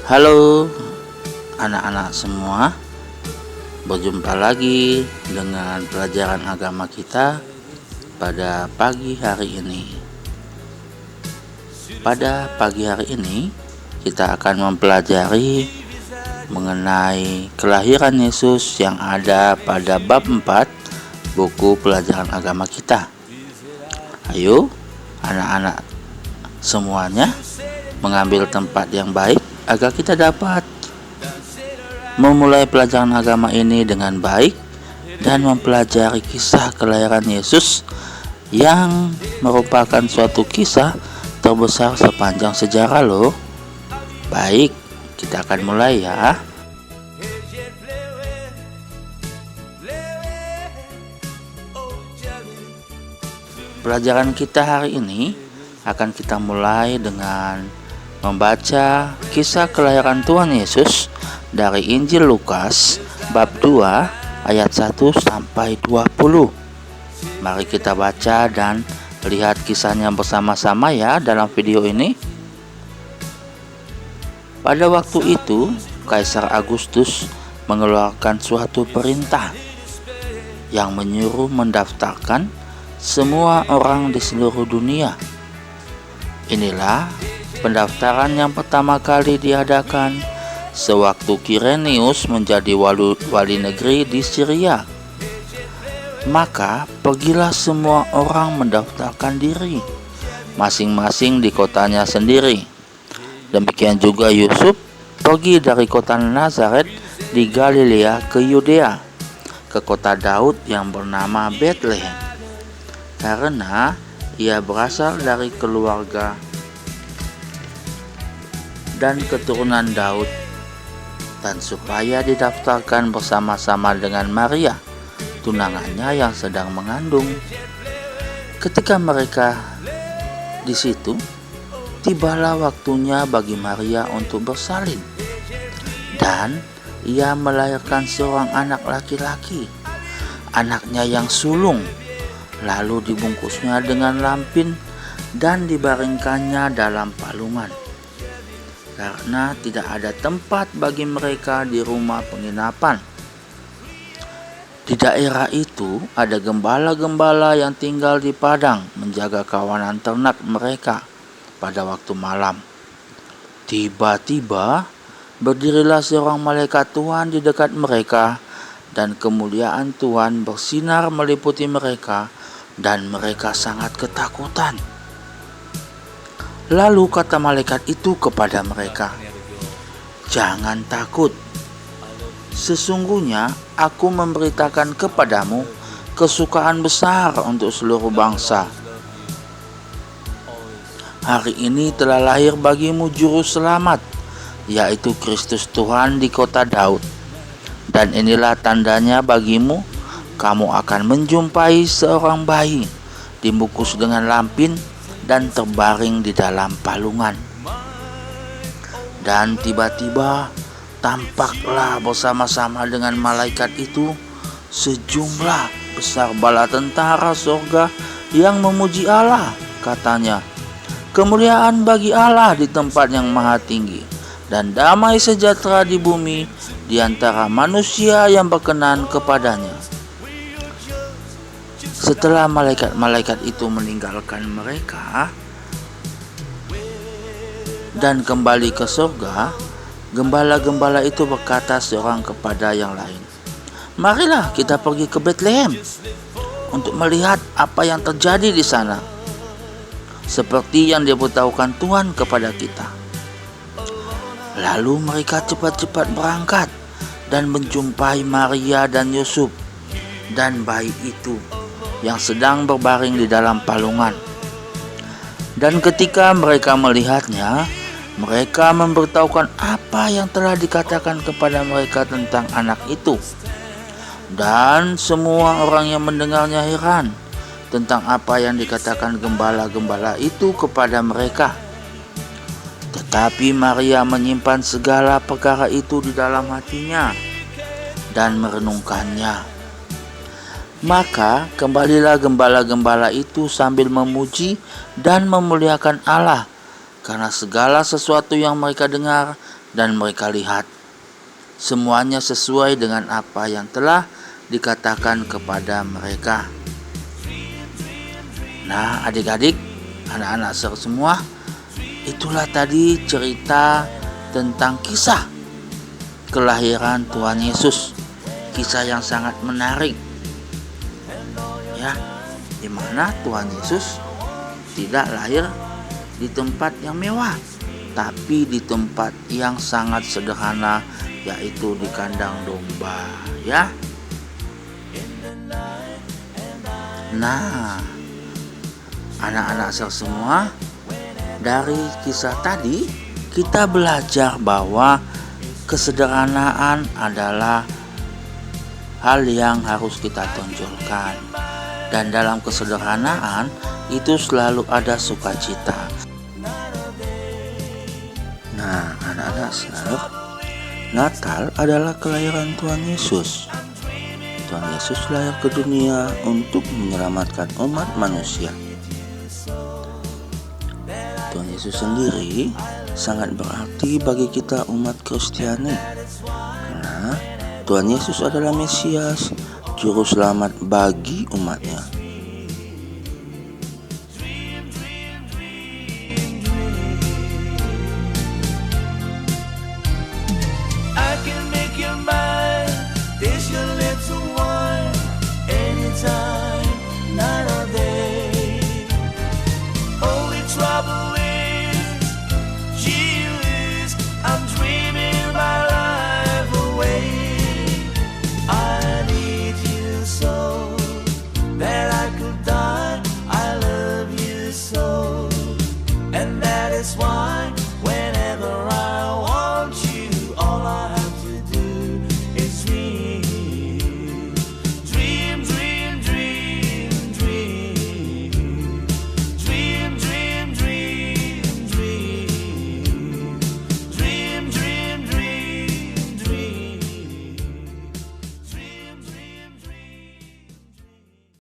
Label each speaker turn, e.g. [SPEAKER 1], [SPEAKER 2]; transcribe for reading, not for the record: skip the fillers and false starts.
[SPEAKER 1] Halo anak-anak semua, berjumpa lagi dengan pelajaran agama kita pada pagi hari ini. Pada pagi hari ini kita akan mempelajari mengenai kelahiran Yesus yang ada pada bab 4 buku pelajaran agama kita. Ayo anak-anak semuanya mengambil tempat yang baik agar kita dapat memulai pelajaran agama ini dengan baik dan mempelajari kisah kelahiran Yesus yang merupakan suatu kisah terbesar sepanjang sejarah loh. Baik, kita akan mulai ya. Pelajaran kita hari ini akan kita mulai dengan membaca kisah kelahiran Tuhan Yesus dari Injil Lukas bab 2 ayat 1 sampai 20. Mari kita baca dan lihat kisahnya bersama-sama ya dalam video ini. Pada waktu itu, Kaisar Agustus mengeluarkan suatu perintah yang menyuruh mendaftarkan semua orang di seluruh dunia. Inilah pendaftaran yang pertama kali diadakan sewaktu Kirenius menjadi wali negeri di Syria. Maka pergilah semua orang mendaftarkan diri, masing-masing di kotanya sendiri. Demikian juga Yusuf pergi dari kota Nazaret di Galilea ke Yudea, ke kota Daud yang bernama Betlehem, karena ia berasal dari keluarga dan keturunan Daud, dan supaya didaftarkan bersama-sama dengan Maria, tunangannya yang sedang mengandung. Ketika mereka di situ, tibalah waktunya bagi Maria untuk bersalin, dan ia melahirkan seorang anak laki-laki, anaknya yang sulung. Lalu dibungkusnya dengan lampin dan dibaringkannya dalam palungan, karena tidak ada tempat bagi mereka di rumah penginapan. Di daerah itu ada gembala-gembala yang tinggal di padang menjaga kawanan ternak mereka pada waktu malam. Tiba-tiba berdirilah seorang malaikat Tuhan di dekat mereka, dan kemuliaan Tuhan bersinar meliputi mereka, dan mereka sangat ketakutan. Lalu kata malaikat itu kepada mereka, "Jangan takut. Sesungguhnya aku memberitakan kepadamu kesukaan besar untuk seluruh bangsa. Hari ini telah lahir bagimu juru selamat, yaitu Kristus Tuhan di kota Daud. Dan inilah tandanya bagimu, kamu akan menjumpai seorang bayi dibungkus dengan lampin dan terbaring di dalam palungan." Dan tiba-tiba tampaklah bersama-sama dengan malaikat itu sejumlah besar bala tentara surga yang memuji Allah. Katanya, "Kemuliaan bagi Allah di tempat yang maha tinggi, dan damai sejahtera di bumi di antara manusia yang berkenan kepadanya." Setelah malaikat-malaikat itu meninggalkan mereka dan kembali ke surga, gembala-gembala itu berkata seorang kepada yang lain, "Marilah kita pergi ke Betlehem untuk melihat apa yang terjadi di sana, seperti yang diberitahukan Tuhan kepada kita." Lalu mereka cepat-cepat berangkat dan menjumpai Maria dan Yusuf dan bayi itu yang sedang berbaring di dalam palungan. Dan ketika mereka melihatnya, mereka memberitahukan apa yang telah dikatakan kepada mereka tentang anak itu. Dan semua orang yang mendengarnya heran tentang apa yang dikatakan gembala-gembala itu kepada mereka. Tetapi Maria menyimpan segala perkara itu di dalam hatinya dan merenungkannya. Maka kembalilah gembala-gembala itu sambil memuji dan memuliakan Allah karena segala sesuatu yang mereka dengar dan mereka lihat semuanya sesuai dengan apa yang telah dikatakan kepada mereka. Nah, adik-adik, anak-anak semua, itulah tadi cerita tentang kisah kelahiran Tuhan Yesus. Kisah yang sangat menarik, ya, di mana Tuhan Yesus tidak lahir di tempat yang mewah, tapi di tempat yang sangat sederhana, yaitu di kandang domba, ya. Nah, anak-anak semua, dari kisah tadi kita belajar bahwa kesederhanaan adalah hal yang harus kita tonjolkan, dan dalam kesederhanaan itu selalu ada sukacita. Nah, anak-anak, Natal adalah kelahiran Tuhan Yesus. Tuhan Yesus lahir ke dunia untuk menyelamatkan umat manusia. Tuhan Yesus sendiri sangat berarti bagi kita umat Kristiani, karena Tuhan Yesus adalah Mesias, juru selamat bagi umatnya.